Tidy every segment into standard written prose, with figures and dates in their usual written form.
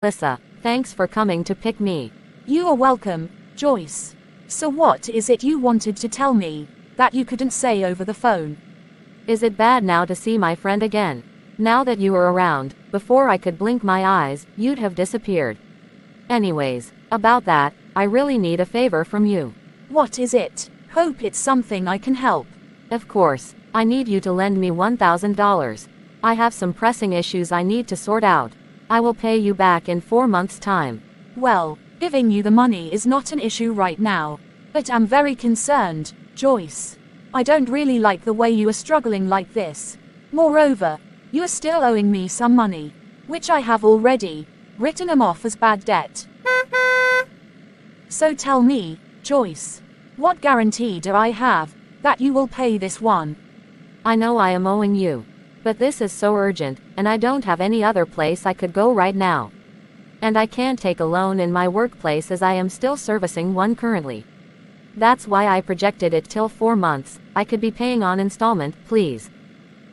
Melissa, thanks for coming to pick me. You are welcome, Joyce. So what is it you wanted to tell me, that you couldn't say over the phone? Is it bad now to see my friend again? Now that you were around, before I could blink my eyes, you'd have disappeared. Anyways, about that, I really need a favor from you. What is it? Hope it's something I can help. Of course, I need you to lend me $1,000. I have some pressing issues I need to sort out. I will pay you back in 4 months' time. Well, giving you the money is not an issue right now. But I'm very concerned, Joyce. I don't really like the way you are struggling like this. Moreover, you are still owing me some money, which I have already written them off as bad debt. So tell me, Joyce, what guarantee do I have that you will pay this one? I know I am owing you. But this is so urgent, and I don't have any other place I could go right now. And I can't take a loan in my workplace as I am still servicing one currently. That's why I projected it till 4 months. I could be paying on installment, please.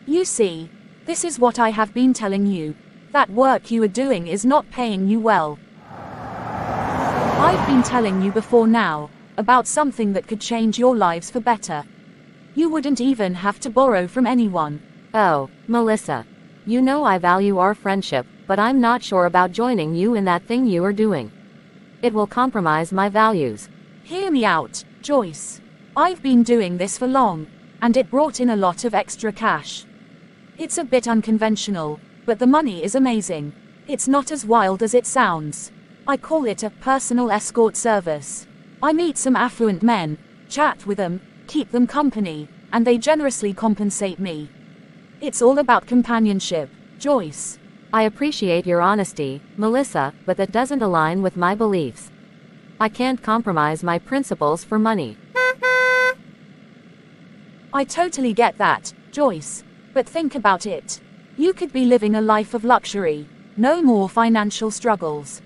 You see, this is what I have been telling you. That work you are doing is not paying you well. I've been telling you before now, about something that could change your lives for better. You wouldn't even have to borrow from anyone. Oh, Melissa. You know I value our friendship, but I'm not sure about joining you in that thing you are doing. It will compromise my values. Hear me out, Joyce. I've been doing this for long, and it brought in a lot of extra cash. It's a bit unconventional, but the money is amazing. It's not as wild as it sounds. I call it a personal escort service. I meet some affluent men, chat with them, keep them company, and they generously compensate me. It's all about companionship, Joyce. I appreciate your honesty, Melissa, but that doesn't align with my beliefs. I can't compromise my principles for money. I totally get that, Joyce. But think about it. You could be living a life of luxury, no more financial struggles.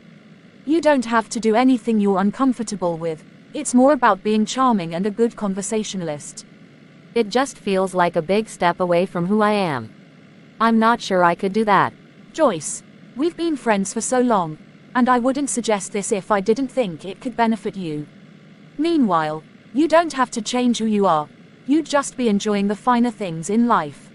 You don't have to do anything you're uncomfortable with. It's more about being charming and a good conversationalist. It just feels like a big step away from who I am. I'm not sure I could do that. Joyce, we've been friends for so long, and I wouldn't suggest this if I didn't think it could benefit you. Meanwhile, you don't have to change who you are. You'd just be enjoying the finer things in life.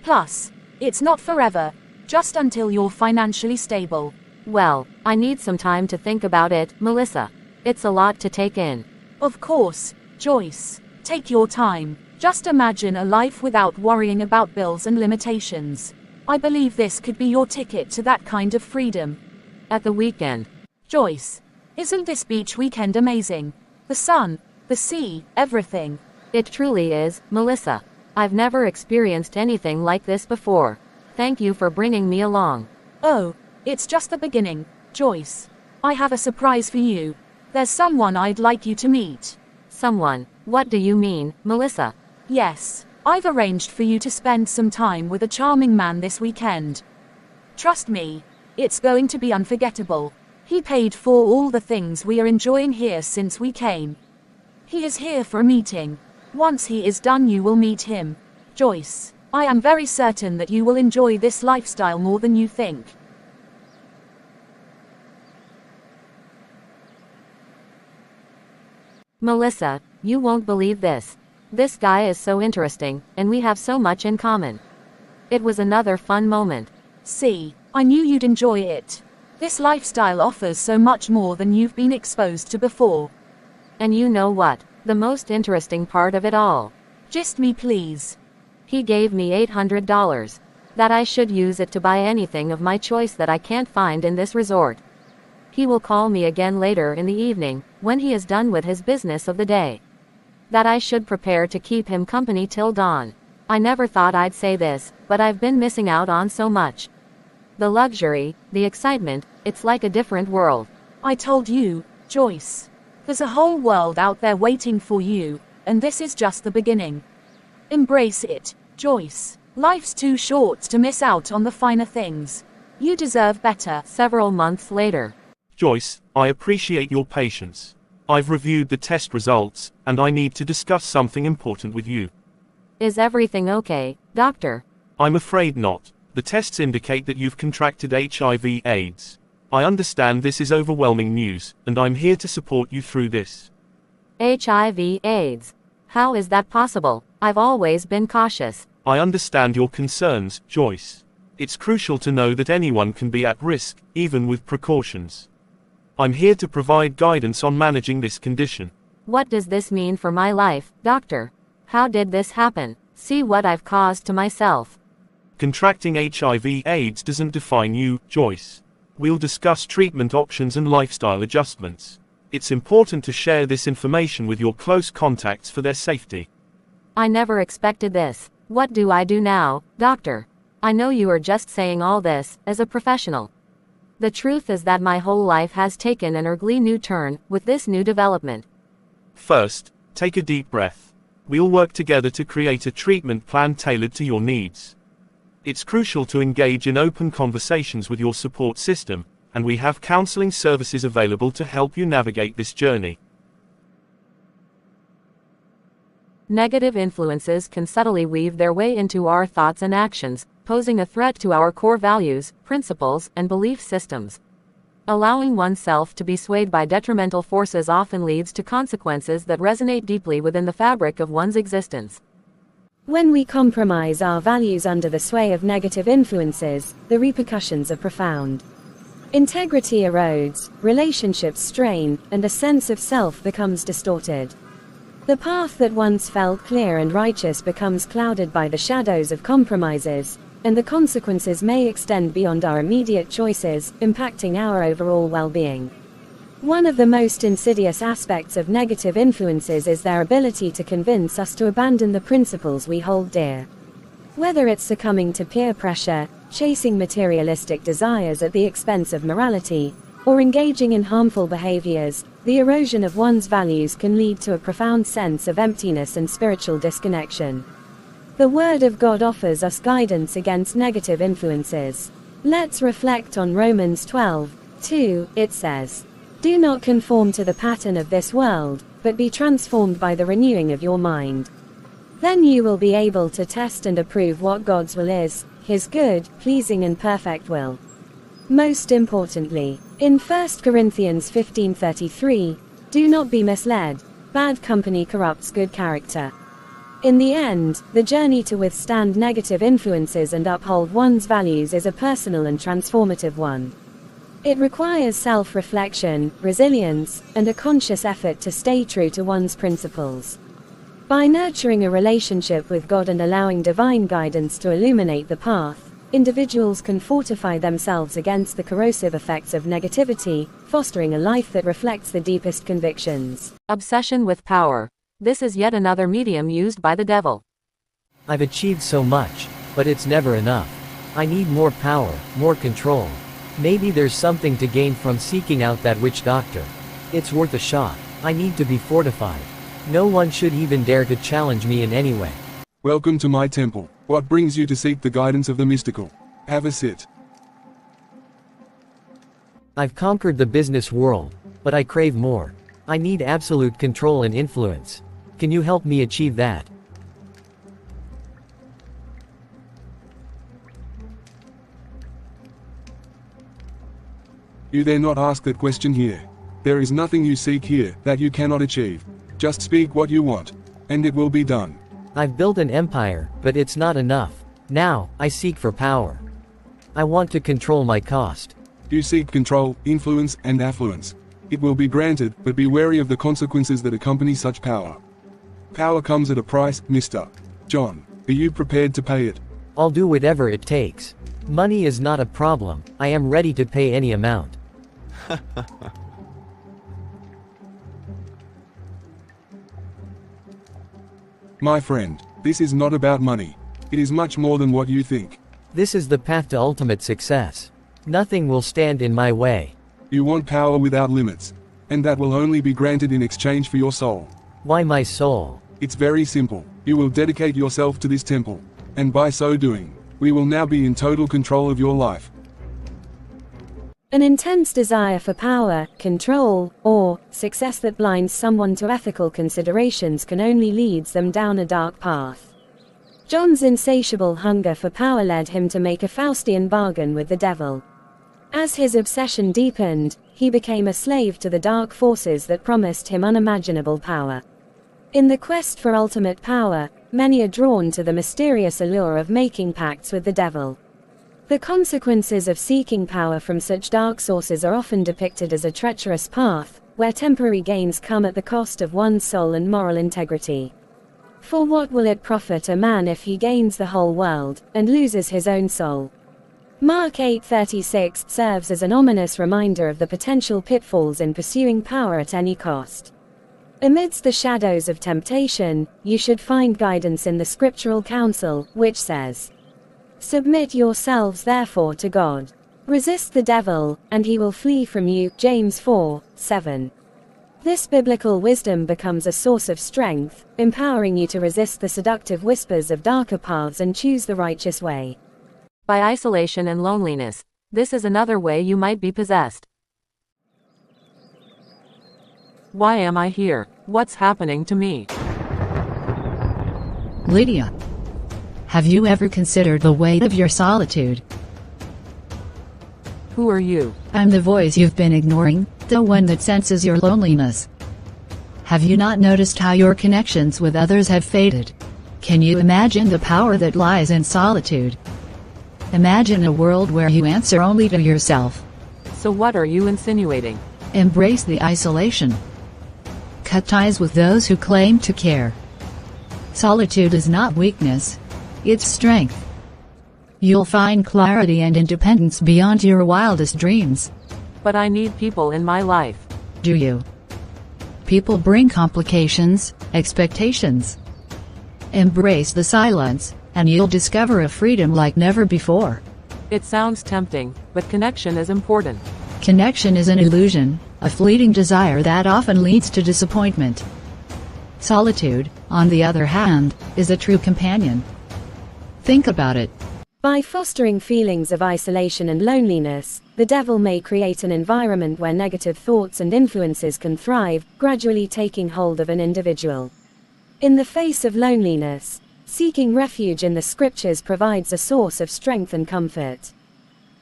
Plus, it's not forever, just until you're financially stable. Well, I need some time to think about it, Melissa. It's a lot to take in. Of course, Joyce. Take your time. Just imagine a life without worrying about bills and limitations. I believe this could be your ticket to that kind of freedom. At the weekend. Joyce, isn't this beach weekend amazing? The sun, the sea, everything. It truly is, Melissa. I've never experienced anything like this before. Thank you for bringing me along. Oh, it's just the beginning, Joyce. I have a surprise for you. There's someone I'd like you to meet. Someone? What do you mean, Melissa? Yes, I've arranged for you to spend some time with a charming man this weekend. Trust me, it's going to be unforgettable. He paid for all the things we are enjoying here since we came. He is here for a meeting. Once he is done, you will meet him. Joyce, I am very certain that you will enjoy this lifestyle more than you think. Melissa, you won't believe this. This guy is so interesting, and we have so much in common. It was another fun moment. See, I knew you'd enjoy it. This lifestyle offers so much more than you've been exposed to before. And you know what? The most interesting part of it all. Just me, please. He gave me $800. That I should use it to buy anything of my choice that I can't find in this resort. He will call me again later in the evening, when he is done with his business of the day. That I should prepare to keep him company till dawn. I never thought I'd say this, but I've been missing out on so much. The luxury, the excitement, it's like a different world. I told you, Joyce. There's a whole world out there waiting for you, and this is just the beginning. Embrace it, Joyce. Life's too short to miss out on the finer things. You deserve better. Several months later. Joyce, I appreciate your patience. I've reviewed the test results, and I need to discuss something important with you. Is everything okay, doctor? I'm afraid not. The tests indicate that you've contracted HIV/AIDS. I understand this is overwhelming news, and I'm here to support you through this. HIV/AIDS. How is that possible? I've always been cautious. I understand your concerns, Joyce. It's crucial to know that anyone can be at risk, even with precautions. I'm here to provide guidance on managing this condition. What does this mean for my life, doctor? How did this happen? See what I've caused to myself. Contracting HIV/AIDS doesn't define you, Joyce. We'll discuss treatment options and lifestyle adjustments. It's important to share this information with your close contacts for their safety. I never expected this. What do I do now, doctor? I know you are just saying all this as a professional. The truth is that my whole life has taken an ugly new turn with this new development. First, take a deep breath. We'll work together to create a treatment plan tailored to your needs. It's crucial to engage in open conversations with your support system, and we have counseling services available to help you navigate this journey. Negative influences can subtly weave their way into our thoughts and actions, posing a threat to our core values, principles, and belief systems. Allowing oneself to be swayed by detrimental forces often leads to consequences that resonate deeply within the fabric of one's existence. When we compromise our values under the sway of negative influences, the repercussions are profound. Integrity erodes, relationships strain, and a sense of self becomes distorted. The path that once felt clear and righteous becomes clouded by the shadows of compromises, and the consequences may extend beyond our immediate choices, impacting our overall well-being. One of the most insidious aspects of negative influences is their ability to convince us to abandon the principles we hold dear. Whether it's succumbing to peer pressure, chasing materialistic desires at the expense of morality, or engaging in harmful behaviors, the erosion of one's values can lead to a profound sense of emptiness and spiritual disconnection. The Word of God offers us guidance against negative influences. Let's reflect on Romans 12:2. It says, "Do not conform to the pattern of this world, but be transformed by the renewing of your mind. Then you will be able to test and approve what God's will is, His good, pleasing and perfect will." Most importantly, in 1 Corinthians 15:33, "Do not be misled. Bad company corrupts good character." In the end, the journey to withstand negative influences and uphold one's values is a personal and transformative one. It requires self-reflection, resilience, and a conscious effort to stay true to one's principles. By nurturing a relationship with God and allowing divine guidance to illuminate the path, individuals can fortify themselves against the corrosive effects of negativity, fostering a life that reflects the deepest convictions. Obsession with power. This is yet another medium used by the devil. I've achieved so much, but it's never enough. I need more power, more control. Maybe there's something to gain from seeking out that witch doctor. It's worth a shot. I need to be fortified. No one should even dare to challenge me in any way. Welcome to my temple. What brings you to seek the guidance of the mystical? Have a sit. I've conquered the business world, but I crave more. I need absolute control and influence. Can you help me achieve that? You dare not ask that question here. There is nothing you seek here that you cannot achieve. Just speak what you want, and it will be done. I've built an empire, but it's not enough. Now, I seek for power. I want to control my cost. You seek control, influence, and affluence. It will be granted, but be wary of the consequences that accompany such power. Power comes at a price, Mr. John. Are you prepared to pay it? I'll do whatever it takes. Money is not a problem. I am ready to pay any amount. My friend, this is not about money. It is much more than what you think. This is the path to ultimate success. Nothing will stand in my way. You want power without limits, and that will only be granted in exchange for your soul. Why my soul? It's very simple. You will dedicate yourself to this temple, and by so doing, we will now be in total control of your life. An intense desire for power, control, or success that blinds someone to ethical considerations can only lead them down a dark path. John's insatiable hunger for power led him to make a Faustian bargain with the devil. As his obsession deepened, he became a slave to the dark forces that promised him unimaginable power. In the quest for ultimate power, many are drawn to the mysterious allure of making pacts with the devil. The consequences of seeking power from such dark sources are often depicted as a treacherous path, where temporary gains come at the cost of one's soul and moral integrity. For what will it profit a man if he gains the whole world, and loses his own soul? Mark 8:36 serves as an ominous reminder of the potential pitfalls in pursuing power at any cost. Amidst the shadows of temptation, you should find guidance in the scriptural counsel, which says, "Submit yourselves therefore to God. Resist the devil, and he will flee from you." James 4:7. This biblical wisdom becomes a source of strength, empowering you to resist the seductive whispers of darker paths and choose the righteous way. By isolation and loneliness, this is another way you might be possessed. Why am I here? What's happening to me? Lydia, have you ever considered the weight of your solitude? Who are you? I'm the voice you've been ignoring, the one that senses your loneliness. Have you not noticed how your connections with others have faded? Can you imagine the power that lies in solitude? Imagine a world where you answer only to yourself. So what are you insinuating? Embrace the isolation. Cut ties with those who claim to care. Solitude is not weakness, it's strength. You'll find clarity and independence beyond your wildest dreams. But I need people in my life. Do you? People bring complications, expectations. Embrace the silence, and you'll discover a freedom like never before. It sounds tempting, but connection is important. Connection is an illusion, a fleeting desire that often leads to disappointment. Solitude, on the other hand, is a true companion. Think about it. By fostering feelings of isolation and loneliness, the devil may create an environment where negative thoughts and influences can thrive, gradually taking hold of an individual. In the face of loneliness, seeking refuge in the scriptures provides a source of strength and comfort.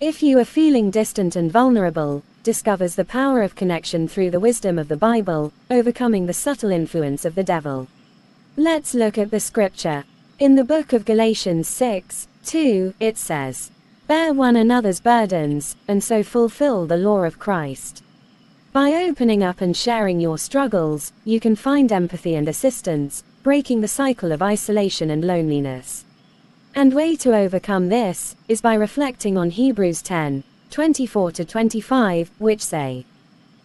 If you are feeling distant and vulnerable, discovers the power of connection through the wisdom of the Bible, overcoming the subtle influence of the devil. Let's look at the scripture. In the book of Galatians 6:2, it says, "Bear one another's burdens, and so fulfill the law of Christ." By opening up and sharing your struggles, you can find empathy and assistance, breaking the cycle of isolation and loneliness. And way to overcome this is by reflecting on Hebrews 10:24-25, which say,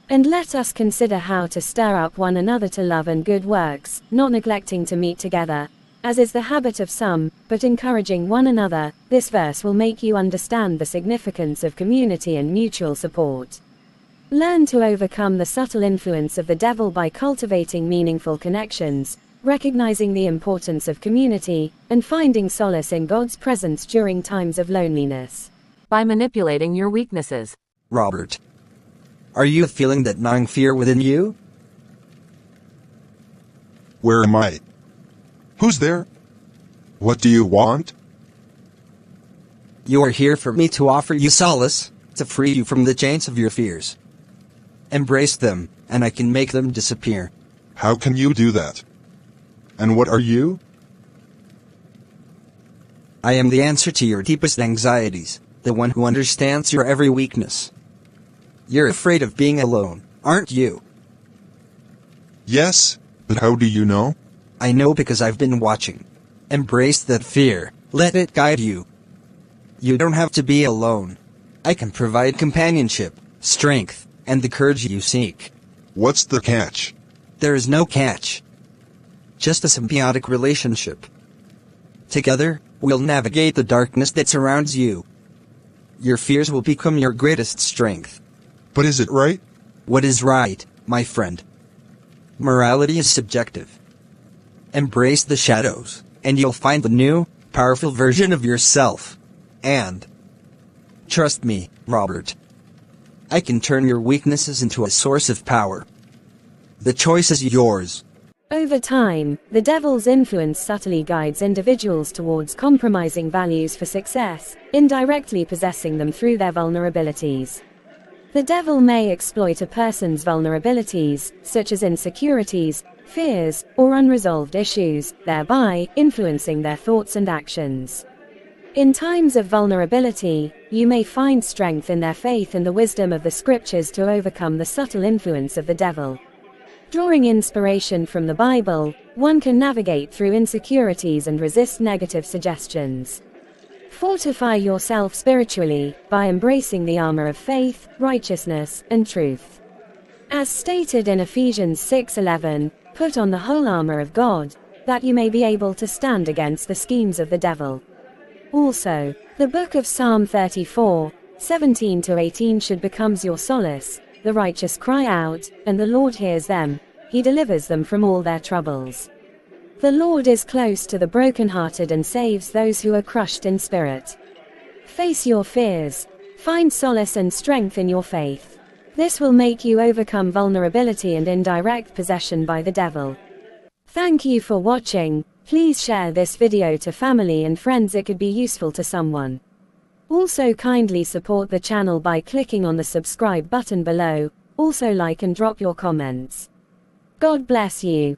"And let us consider how to stir up one another to love and good works, not neglecting to meet together, as is the habit of some, but encouraging one another." This verse will make you understand the significance of community and mutual support. Learn to overcome the subtle influence of the devil by cultivating meaningful connections, recognizing the importance of community, and finding solace in God's presence during times of loneliness. By manipulating your weaknesses. Robert, are you feeling that gnawing fear within you? Where am I? Who's there? What do you want? You are here for me to offer you solace, to free you from the chains of your fears. Embrace them, and I can make them disappear. How can you do that? And what are you? I am the answer to your deepest anxieties, the one who understands your every weakness. You're afraid of being alone, aren't you? Yes, but how do you know? I know because I've been watching. Embrace that fear, let it guide you. You don't have to be alone. I can provide companionship, strength, and the courage you seek. What's the catch? There is no catch. Just a symbiotic relationship. Together, we'll navigate the darkness that surrounds you. Your fears will become your greatest strength. But is it right? What is right, my friend? Morality is subjective. Embrace the shadows, and you'll find the new, powerful version of yourself. And trust me, Robert. I can turn your weaknesses into a source of power. The choice is yours. Over time, the devil's influence subtly guides individuals towards compromising values for success, indirectly possessing them through their vulnerabilities. The devil may exploit a person's vulnerabilities, such as insecurities, fears, or unresolved issues, thereby influencing their thoughts and actions. In times of vulnerability, you may find strength in their faith and the wisdom of the scriptures to overcome the subtle influence of the devil. Drawing inspiration from the Bible, one can navigate through insecurities and resist negative suggestions. Fortify yourself spiritually by embracing the armor of faith, righteousness, and truth. As stated in Ephesians 6:11, put on the whole armor of God, that you may be able to stand against the schemes of the devil. Also, the book of Psalm 34:17-18 should become your solace. The righteous cry out, and the Lord hears them. He delivers them from all their troubles. The Lord is close to the brokenhearted and saves those who are crushed in spirit. Face your fears. Find solace and strength in your faith. This will make you overcome vulnerability and indirect possession by the devil. Thank you for watching. Please share this video to family and friends, it could be useful to someone. Also kindly support the channel by clicking on the subscribe button below, also like and drop your comments. God bless you.